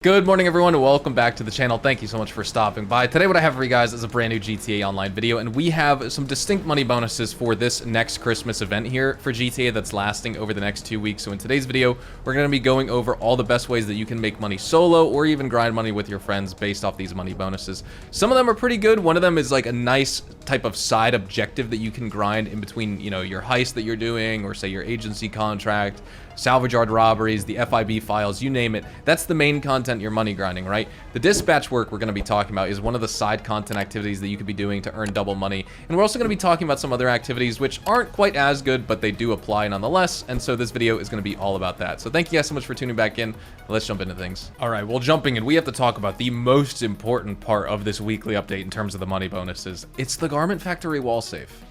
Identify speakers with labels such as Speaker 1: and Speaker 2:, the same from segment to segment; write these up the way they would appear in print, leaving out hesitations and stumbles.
Speaker 1: Good morning, everyone, and welcome back to the channel. Thank you so much for stopping by. Today, what I have for you guys is a brand new GTA Online video, and we have some distinct money bonuses for this next Christmas event here for GTA that's lasting over the next 2 weeks. So in today's video, we're going to be going over all the best ways that you can make money solo or even grind money with your friends based off these money bonuses. Some of them are pretty good. One of them is like a nice type of side objective that you can grind in between, you know, your heist that you're doing, or say your agency contract, salvage yard robberies, the FIB files, you name it. That's the main content you're money grinding, right? The dispatch work we're going to be talking about is one of the side content activities that you could be doing to earn double money. And we're also going to be talking about some other activities which aren't quite as good, but they do apply nonetheless. And so this video is going to be all about that. So thank you guys so much for tuning back in. Let's jump into things. All right, well, jumping in, we have to talk about the most important part of this weekly update in terms of the money bonuses. It's the Garment Factory wall safe.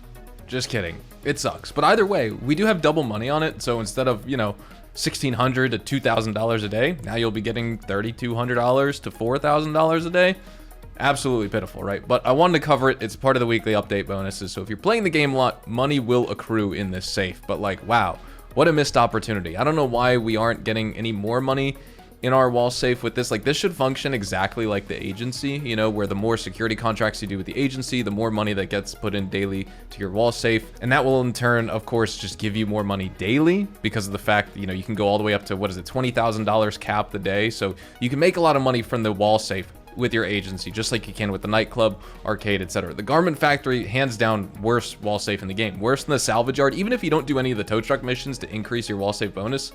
Speaker 1: Just kidding. It sucks. But either way, we do have double money on it. So instead of, you know, $1,600 to $2,000 a day, now you'll be getting $3,200 to $4,000 a day. Absolutely pitiful, right? But I wanted to cover it. It's part of the weekly update bonuses. So if you're playing the game a lot, money will accrue in this safe. But like, wow, what a missed opportunity. I don't know why we aren't getting any more money in our wall safe with this. Like, this should function exactly like the agency, you know, where the more security contracts you do with the agency, the more money that gets put in daily to your wall safe. And that will in turn, of course, just give you more money daily because of the fact that, you know, you can go all the way up to, what is it, $20,000 cap the day. So you can make a lot of money from the wall safe with your agency, just like you can with the nightclub, arcade, etc. The Garment Factory, hands down, worst wall safe in the game. Worse than the salvage yard. Even if you don't do any of the tow truck missions to increase your wall safe bonus,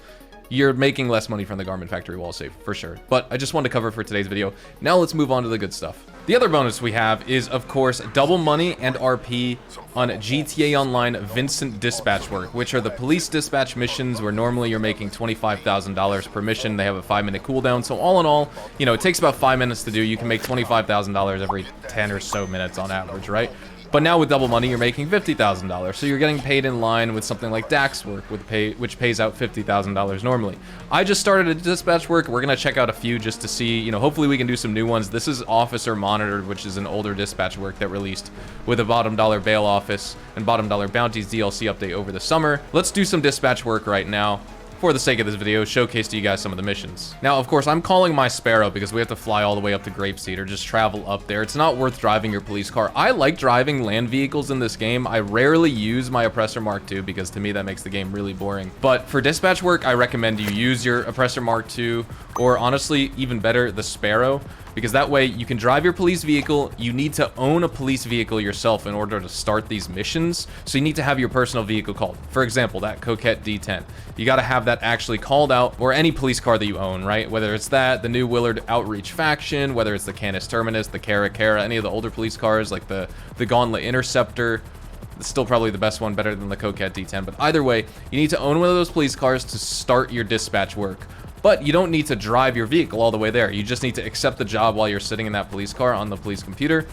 Speaker 1: you're making less money from the Garment Factory wall safe, for sure. But I just wanted to cover for today's video. Now let's move on to the good stuff. The other bonus we have is, of course, double money and RP on GTA Online Vincent dispatch work, which are the police dispatch missions where normally you're making $25,000 per mission. They have a 5-minute cooldown. So all in all, you know, it takes about 5 minutes to do. You can make $25,000 every 10 or so minutes on average, right? But now with double money, you're making $50,000. So you're getting paid in line with something like DAX work, which pays out $50,000 normally. I just started a dispatch work. We're going to check out a few just to see, you know, hopefully we can do some new ones. This is Officer Monitored, which is an older dispatch work that released with a bottom dollar bail office and bottom dollar bounties DLC update over the summer. Let's do some dispatch work right now. For the sake of this video, showcase to you guys some of the missions. Now, of course, I'm calling my Sparrow because we have to fly all the way up to Grapeseed or just travel up there. It's not worth driving your police car. I like driving land vehicles in this game. I rarely use my Oppressor Mark II because to me that makes the game really boring. But for dispatch work, I recommend you use your Oppressor Mark II, or honestly, even better, the Sparrow, because that way you can drive your police vehicle. You need to own a police vehicle yourself in order to start these missions. So you need to have your personal vehicle called. For example, that Coquette D10. You got to have that actually called out, or any police car that you own, right? Whether it's that, the new Willard Outreach Faction, whether it's the Canis Terminus, the Cara, any of the older police cars like the Gauntlet Interceptor. It's still probably the best one, better than the Coquette D10. But either way, you need to own one of those police cars to start your dispatch work. But you don't need to drive your vehicle all the way there. You just need to accept the job while you're sitting in that police car on the police computer.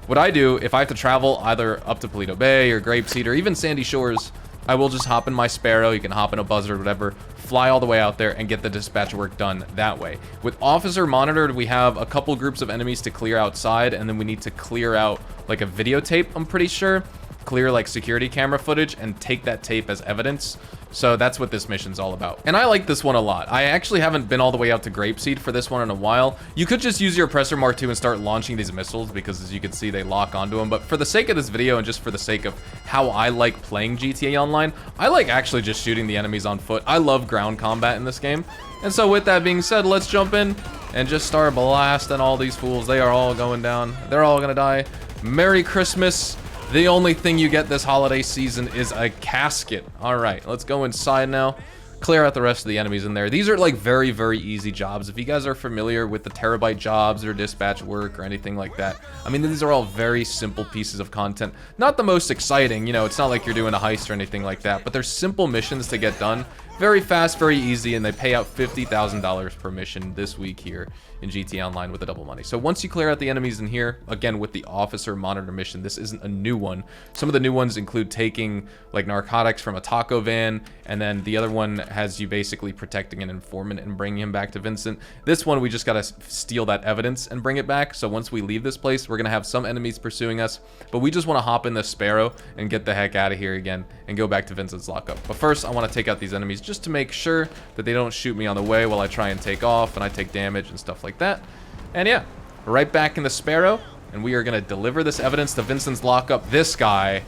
Speaker 1: What I do, if I have to travel either up to Paleto Bay or Grapeseed or even Sandy Shores, I will just hop in my Sparrow. You can hop in a Buzzard, whatever, fly all the way out there and get the dispatch work done that way. With Officer Monitored, we have a couple groups of enemies to clear outside, and then we need to clear out like a videotape, I'm pretty sure. Clear like security camera footage and take that tape as evidence. So that's what this mission's all about. And I like this one a lot. I actually haven't been all the way out to Grapeseed for this one in a while. You could just use your Oppressor Mark II and start launching these missiles because, as you can see, they lock onto them. But for the sake of this video and just for the sake of how I like playing GTA Online, I like actually just shooting the enemies on foot. I love ground combat in this game. And so with that being said, let's jump in and just start blasting all these fools. They are all going down. They're all gonna die. Merry Christmas. The only thing you get this holiday season is a casket. All right, let's go inside now. Clear out the rest of the enemies in there. These are like very, very easy jobs. If you guys are familiar with the terabyte jobs or dispatch work or anything like that, I mean, these are all very simple pieces of content. Not the most exciting, you know, it's not like you're doing a heist or anything like that, but they're simple missions to get done. Very fast, very easy, and they pay out $50,000 per mission this week here in GTA Online with the double money. So once you clear out the enemies in here, again with the Officer Monitor mission, this isn't a new one. Some of the new ones include taking like narcotics from a taco van, and then the other one has you basically protecting an informant and bringing him back to Vincent. This one, we just gotta steal that evidence and bring it back. So once we leave this place, we're gonna have some enemies pursuing us, but we just want to hop in the Sparrow and get the heck out of here again and go back to Vincent's lockup. But first, I want to take out these enemies just to make sure that they don't shoot me on the way while I try and take off and I take damage and stuff like that. And yeah, right back in the Sparrow, and we are going to deliver this evidence to Vincent's lockup. This guy,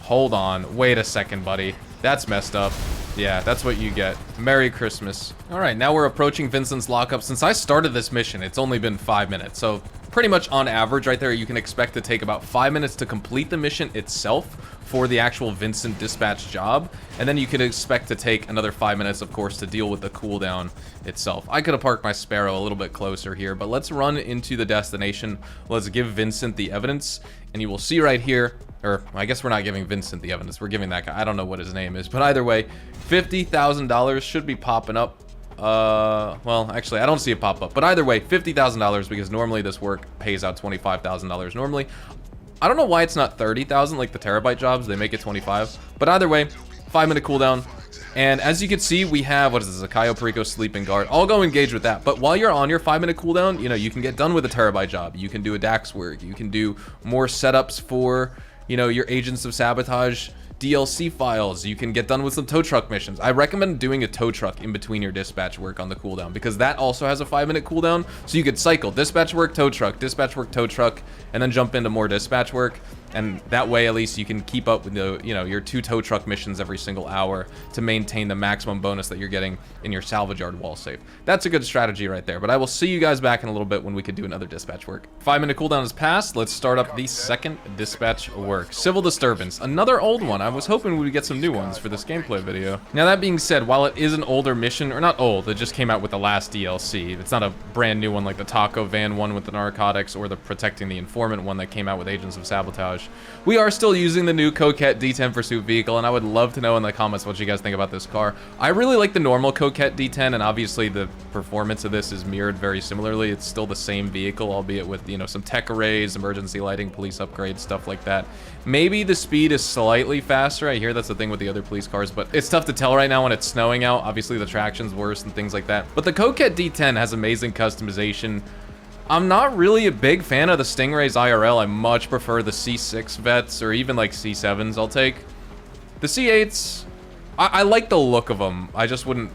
Speaker 1: hold on, wait a second, buddy. That's messed up. Yeah, that's what you get. Merry Christmas. All right, now we're approaching Vincent's lockup. Since I started this mission, it's only been 5 minutes. So pretty much on average right there, you can expect to take about 5 minutes to complete the mission itself for the actual Vincent dispatch job. And then you could expect to take another 5 minutes, of course, to deal with the cooldown itself. I could have parked my Sparrow a little bit closer here, but let's run into the destination. Let's give Vincent the evidence, and you will see right here, or I guess we're not giving Vincent the evidence, we're giving that guy, I don't know what his name is, but either way, $50,000 should be popping up. Well, actually, I don't see it pop up, but either way, $50,000, because normally this work pays out $25,000 normally. I don't know why it's not 30,000 like the terabyte jobs, they make it 25, but either way, 5-minute cooldown. And as you can see, we have, what is this, a Cayo Perico sleeping guard. I'll go engage with that. But while you're on your 5-minute cooldown, you know, you can get done with a terabyte job. You can do a DAX work. You can do more setups for, you know, your Agents of Sabotage DLC files. You can get done with some tow truck missions. I recommend doing a tow truck in between your dispatch work on the cooldown, because that also has a 5-minute cooldown. So you could cycle dispatch work, tow truck, and then jump into more dispatch work. And that way, at least you can keep up with the, you know, your 2 tow truck missions every single hour to maintain the maximum bonus that you're getting in your salvage yard wall save. That's a good strategy right there. But I will see you guys back in a little bit when we could do another dispatch work. 5-minute cooldown has passed. Let's start up the second dispatch work. Civil disturbance, another old one. I was hoping we would get some new ones for this gameplay video. Now that being said, while it is an older mission, or not old, it just came out with the last DLC. It's not a brand new one like the taco van one with the narcotics or the protecting the informant one that came out with Agents of Sabotage. We are still using the new Coquette D10 pursuit vehicle, and I would love to know in the comments what you guys think about this car. I really like the normal Coquette D10, and obviously the performance of this is mirrored very similarly. It's still the same vehicle, albeit with, you know, some tech arrays, emergency lighting, police upgrades, stuff like that. Maybe the speed is slightly faster. I hear that's the thing with the other police cars, but it's tough to tell right now when it's snowing out. Obviously the traction's worse and things like that. But the Coquette D10 has amazing customization. I'm not really a big fan of the Stingrays IRL. I much prefer the C6 vets, or even like C7s I'll take. The C8s, I like the look of them. I just wouldn't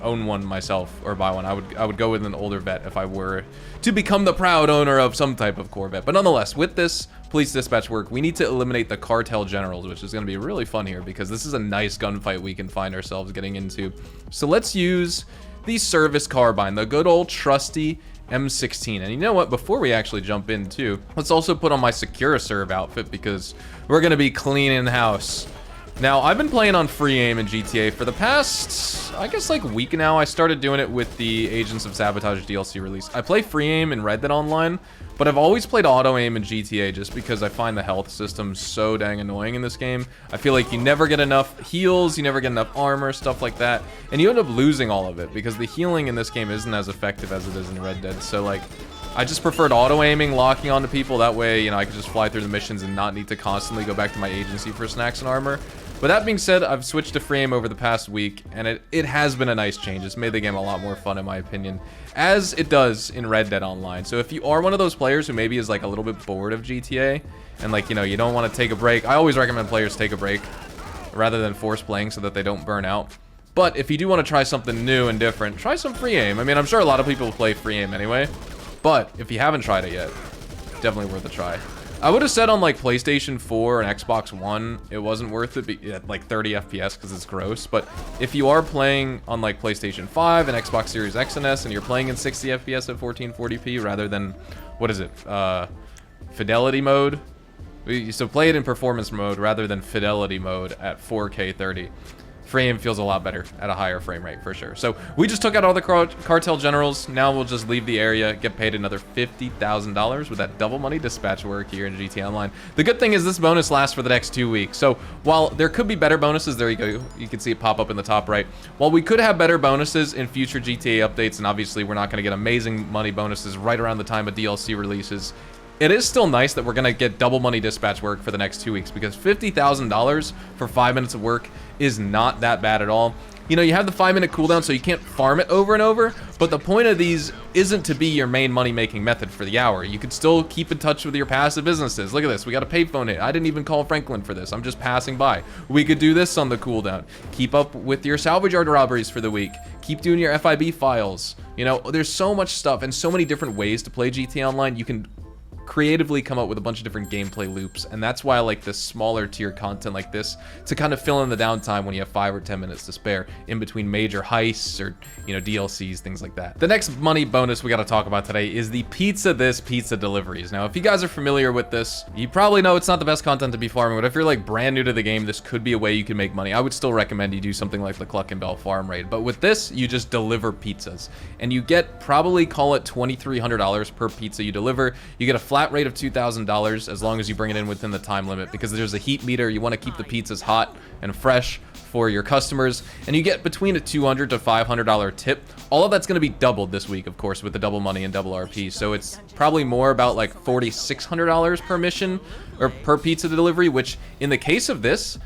Speaker 1: own one myself or buy one. I would go with an older vet if I were to become the proud owner of some type of Corvette. But nonetheless, with this police dispatch work, we need to eliminate the cartel generals, which is going to be really fun here because this is a nice gunfight we can find ourselves getting into. So let's use the service carbine, the good old trusty M16. And you know what, before we actually jump in too, let's also put on my Securaserve outfit because we're gonna be cleaning house. Now, I've been playing on free aim in GTA for the past, I guess, like week now. I started doing it with the Agents of Sabotage DLC release. I play free aim in Red Dead Online, but I've always played auto aim in GTA just because I find the health system so dang annoying in this game. I feel like you never get enough heals, you never get enough armor, stuff like that, and you end up losing all of it because the healing in this game isn't as effective as it is in Red Dead. So, like, I just preferred auto-aiming, locking onto people. That way, you know, I could just fly through the missions and not need to constantly go back to my agency for snacks and armor. But that being said, I've switched to free aim over the past week, and it has been a nice change. It's made the game a lot more fun, in my opinion, as it does in Red Dead Online. So if you are one of those players who maybe is, like, a little bit bored of GTA, and, like, you know, you don't want to take a break, I always recommend players take a break rather than force playing so that they don't burn out. But if you do want to try something new and different, try some free aim. I mean, I'm sure a lot of people play free aim anyway. But if you haven't tried it yet, definitely worth a try. I would have said on like PlayStation 4 and Xbox One, it wasn't worth it at like 30 FPS because it's gross. But if you are playing on like PlayStation 5 and Xbox Series X and S and you're playing in 60 FPS at 1440p rather than, what is it, fidelity mode? So play it in performance mode rather than fidelity mode at 4K 30. Free aim feels a lot better at a higher frame rate for sure. So we just took out all the cartel generals. Now we'll just leave the area, get paid another $50,000 with that double money dispatch work here in GTA Online. The good thing is this bonus lasts for the next 2 weeks. So while there could be better bonuses, there you go. You can see it pop up in the top right. While we could have better bonuses in future GTA updates, and obviously we're not going to get amazing money bonuses right around the time of DLC releases, it is still nice that we're going to get double money dispatch work for the next 2 weeks because $50,000 for 5 minutes of work is not that bad at all. You know, you have the 5-minute cooldown, so you can't farm it over and over, but the point of these isn't to be your main money-making method for the hour. You can still keep in touch with your passive businesses. Look at this, we got a payphone hit. I didn't even call Franklin for this, I'm just passing by. We could do this on the cooldown. Keep up with your salvage yard robberies for the week. Keep doing your FIB files. You know, there's so much stuff and so many different ways to play GTA Online. You can creatively come up with a bunch of different gameplay loops, and that's why I like this smaller tier content like this to kind of fill in the downtime when you have 5 or 10 minutes to spare in between major heists or, you know, DLCs, things like that. The next money bonus we got to talk about today is the pizza deliveries. Now, if you guys are familiar with this, you probably know it's not the best content to be farming, but if you're like brand new to the game, this could be a way you can make money. I would still recommend you do something like the Cluck and Bell farm raid, but with this, you just deliver pizzas, and you get probably, call it $2,300 per pizza you deliver. You get a flat rate of $2,000 as long as you bring it in within the time limit, because there's a heat meter. You want to keep the pizzas hot and fresh for your customers, and you get between a $200 to $500 tip. All of that's going to be doubled this week, of course, with the double money and double RP, so it's probably more about like $4,600 per mission or per pizza delivery, which in the case of this,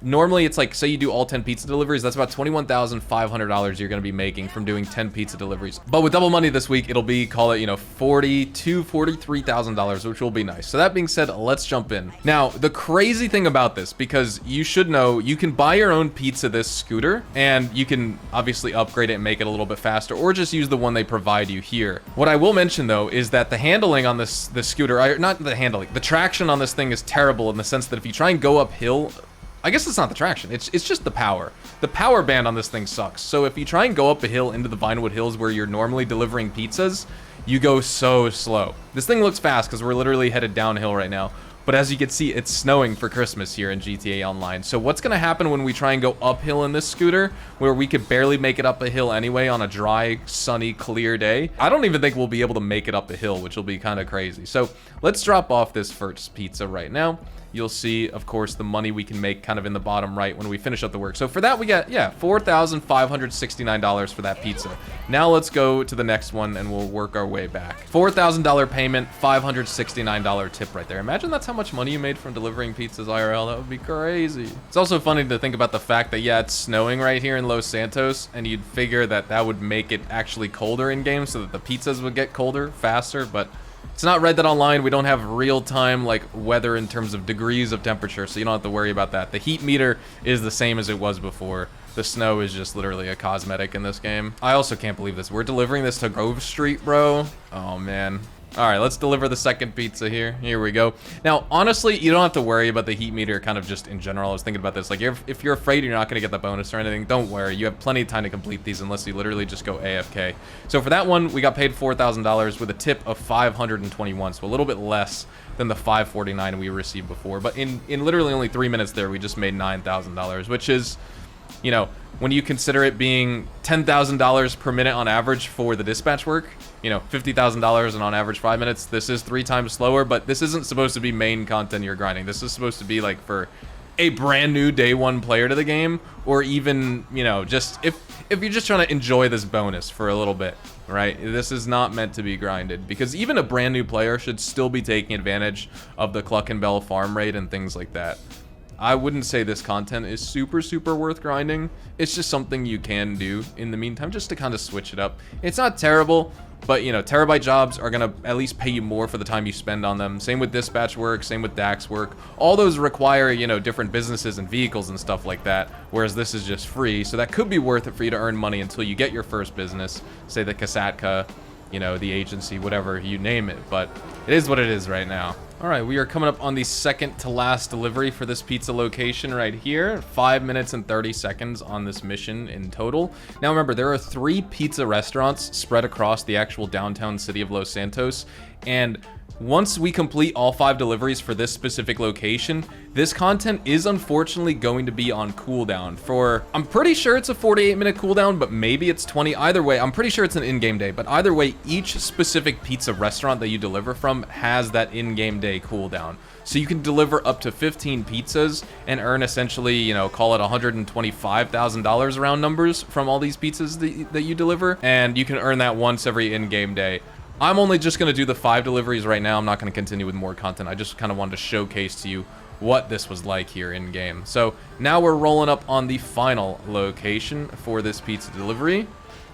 Speaker 1: normally it's like, say you do all 10 pizza deliveries, that's about $21,500 you're going to be making from doing 10 pizza deliveries. But with double money this week, it'll be, call it, you know, $43,000, which will be nice. So that being said, let's jump in. Now, the crazy thing about this, because you should know, you can buy your own pizza this scooter, and you can obviously upgrade it and make it a little bit faster, or just use the one they provide you here. What I will mention though is that the handling on this scooter, not the handling, the traction on this thing is terrible, in the sense that if you try and go uphill, I guess it's not the traction, it's just the power. The power band on this thing sucks. So if you try and go up a hill into the Vinewood Hills where you're normally delivering pizzas, you go so slow. This thing looks fast because we're literally headed downhill right now. But as you can see, it's snowing for Christmas here in GTA Online. So what's going to happen when we try and go uphill in this scooter, where we could barely make it up a hill anyway on a dry, sunny, clear day? I don't even think we'll be able to make it up a hill, which will be kind of crazy. So let's drop off this first pizza right now. You'll see, of course, the money we can make kind of in the bottom right when we finish up the work. So for that, we get, yeah, $4,569 for that pizza. Now let's go to the next one and we'll work our way back. $4,000 payment, $569 tip right there. Imagine that's how much money you made from delivering pizzas IRL. That would be crazy. It's also funny to think about the fact that, yeah, it's snowing right here in Los Santos, and you'd figure that that would make it actually colder in game so that the pizzas would get colder faster, but it's not Red Dead Online. We don't have real-time like weather in terms of degrees of temperature, so you don't have to worry about that. The heat meter is the same as it was before. The snow is just literally a cosmetic in this game. I also can't believe this. We're delivering this to Grove Street, bro. Oh, man. All right, let's deliver the second pizza here. Here we go. Now, honestly, you don't have to worry about the heat meter kind of just in general. I was thinking about this. Like, if you're afraid you're not going to get the bonus or anything, don't worry. You have plenty of time to complete these unless you literally just go AFK. So for that one, we got paid $4,000 with a tip of $521, so a little bit less than the $549 we received before. But in literally only 3 minutes there, we just made $9,000, which is, you know, when you consider it being $10,000 per minute on average for the dispatch work, you know, $50,000 and on average 5 minutes, this is 3 times slower, but this isn't supposed to be main content you're grinding. This is supposed to be like for a brand new day one player to the game, or even, you know, just if you're just trying to enjoy this bonus for a little bit, right? This is not meant to be grinded, because even a brand new player should still be taking advantage of the Cluck and Bell farm raid and things like that. I wouldn't say this content is super worth grinding. It's just something you can do in the meantime, just to kind of switch it up. It's not terrible, but, you know, terabyte jobs are gonna at least pay you more for the time you spend on them. Same with dispatch work, same with DAX work. All those require, you know, different businesses and vehicles and stuff like that, whereas this is just free. So that could be worth it for you to earn money until you get your first business, say the Kasatka, you know, the agency, whatever you name it. But it is what it is right now. All right, we are coming up on the second to last delivery for this pizza location right here. 5 minutes and 30 seconds on this mission in total. Now remember, there are 3 pizza restaurants spread across the actual downtown city of Los Santos, and once we complete all 5 deliveries for this specific location, this content is unfortunately going to be on cooldown for, I'm pretty sure it's a 48-minute cooldown, but maybe it's 20. Either way, I'm pretty sure it's an in-game day, but either way, each specific pizza restaurant that you deliver from has that in-game day cooldown. So you can deliver up to 15 pizzas and earn essentially, you know, call it $125,000 round numbers from all these pizzas that you deliver, and you can earn that once every in-game day. I'm only just going to do the 5 deliveries right now. I'm not going to continue with more content. I just kind of wanted to showcase to you what this was like here in game. So now we're rolling up on the final location for this pizza delivery.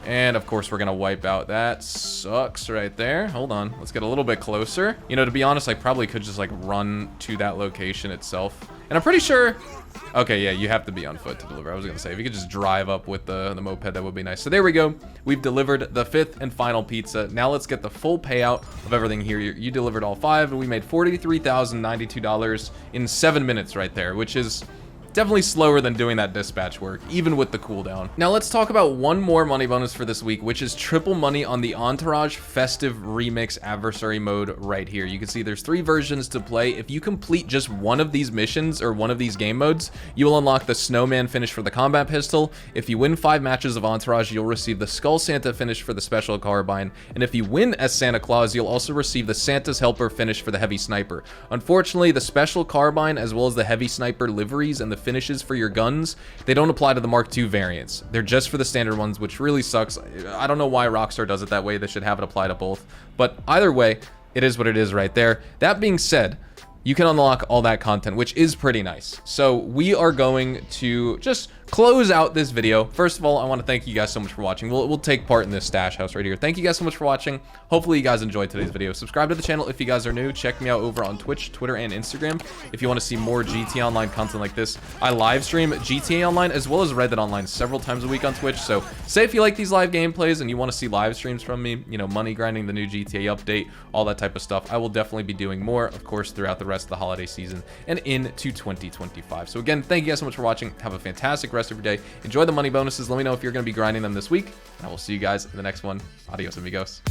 Speaker 1: And of course, we're gonna wipe out that sucks right there. Hold on, let's get a little bit closer. You know, to be honest, I probably could just like run to that location itself. And I'm pretty sure, okay, yeah, you have to be on foot to deliver. I was gonna say, if you could just drive up with the moped, that would be nice. So there we go. We've delivered the 5th and final pizza. Now let's get the full payout of everything here. You delivered all 5, and we made $43,092 in 7 minutes right there, which is definitely slower than doing that dispatch work, even with the cooldown. Now let's talk about one more money bonus for this week, which is triple money on the Entourage Festive Remix Adversary mode right here. You can see there's 3 versions to play. If you complete just one of these missions or one of these game modes, you will unlock the Snowman finish for the combat pistol. If you win 5 matches of Entourage, you'll receive the Skull Santa finish for the special carbine. And if you win as Santa Claus, you'll also receive the Santa's Helper finish for the heavy sniper. Unfortunately, the special carbine as well as the heavy sniper liveries and the finishes for your guns, they don't apply to the Mark II variants. They're just for the standard ones, which really sucks. I don't know why Rockstar does it that way. They should have it apply to both. But either way, it is what it is right there. That being said, you can unlock all that content, which is pretty nice. So we are going to just close out this video. First of all, I want to thank you guys so much for watching. We'll take part in this stash house right here. Thank you guys so much for watching. Hopefully you guys enjoyed today's video. Subscribe to the channel if you guys are new. Check me out over on Twitch, Twitter, and Instagram if you want to see more GTA Online content like this. I live stream GTA Online as well as Red Dead Online several times a week on Twitch. So say if you like these live gameplays and you want to see live streams from me, you know, money grinding, the new GTA update, all that type of stuff, I will definitely be doing more, of course, throughout the rest of the holiday season and into 2025. So again, thank you guys so much for watching. Have a fantastic rest of your day. Enjoy the money bonuses. Let me know if you're going to be grinding them this week, and I will see you guys in the next one. Adios, amigos.